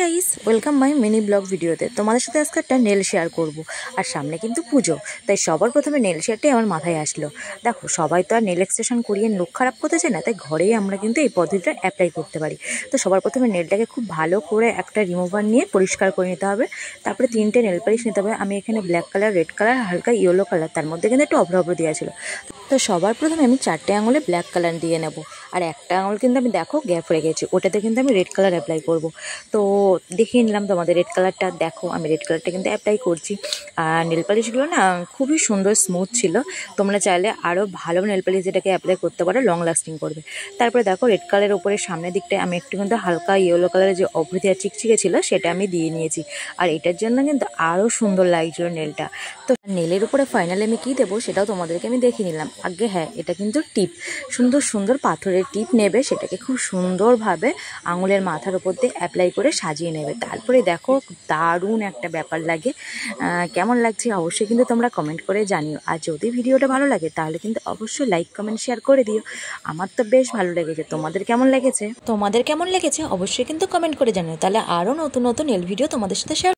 Guys, welcome my mini blog ভিডিওতে। তোমাদের সাথে আজকে একটা নেল শেয়ার করব। আর সামনে কিন্তু পুজো, তাই সবার প্রথমে নেল শেয়ারটাই আমার মাথায় আসলো। দেখো, সবাই তো আর নেল এক্সটেনশন করিয়ে নখ খারাপ করতে চায় না, তাই ঘরেই আমরা কিন্তু এই পদ্ধতিটা অ্যাপ্লাই করতে পারি। তো সবার প্রথমে নেলটাকে খুব ভালো করে একটা রিমুভার নিয়ে পরিষ্কার করে নিতে হবে। তারপরে 3টে নেল পালিশ নিতে হবে। আমি এখানে ব্ল্যাক কালার, রেড কালার, হালকা ইয়েলো কালার, তার মধ্যে কিন্তু একটু অভ্র অভ্র দেওয়া ছিল। তো সবার প্রথমে আমি 4টে আঙুলে ব্ল্যাক কালার দিয়ে নেব। আর একটা আঙুল কিন্তু আমি দেখো গ্যাপ রেখেছি, ওটাতে কিন্তু আমি রেড কালার অ্যাপ্লাই করব। তো দেখিয়ে নিলাম তোমাদের রেড কালারটা। দেখো, আমি রেড কালারটা কিন্তু অ্যাপ্লাই করছি। আর নেল পালিশগুলো না খুবই সুন্দর স্মুথ ছিল। তোমরা চাইলে আরও ভালো নেল পালিশ যেটাকে অ্যাপ্লাই করতে পারো, লং লাস্টিং করবে। তারপরে দেখো, রেড কালারের উপরে সামনের দিকটায় আমি একটু কিন্তু হালকা ইয়েলো কালারের যে অভ্রতি আর চিকচিকে ছিল সেটা আমি দিয়ে নিয়েছি। আর এটার জন্য কিন্তু আরও সুন্দর লাগছিল নেলটা। তো নেলের উপরে ফাইনালি আমি কী দেবো সেটাও তোমাদেরকে আমি দেখিয়ে নিলাম। আগে হ্যাঁ, এটা কিন্তু টিপ, সুন্দর সুন্দর পাথরের টিপ নেবে, সেটাকে খুব সুন্দরভাবে আঙুলের মাথার উপর দিয়ে অ্যাপ্লাই করে সাজিয়ে নেবে। তারপরে দেখো, দারুণ একটা ব্যাপার লাগে। কেমন লাগছে অবশ্যই কিন্তু তোমরা কমেন্ট করে জানিও। আর যদি ভিডিওটা ভালো লাগে তাহলে কিন্তু অবশ্যই লাইক কমেন্ট শেয়ার করে দিও। আমার তো বেশ ভালো লেগেছে। তোমাদের কেমন লেগেছে অবশ্যই কিন্তু কমেন্ট করে জানিও। তাহলে আরও নতুন নতুন নেল ভিডিও তোমাদের সাথে শেয়ার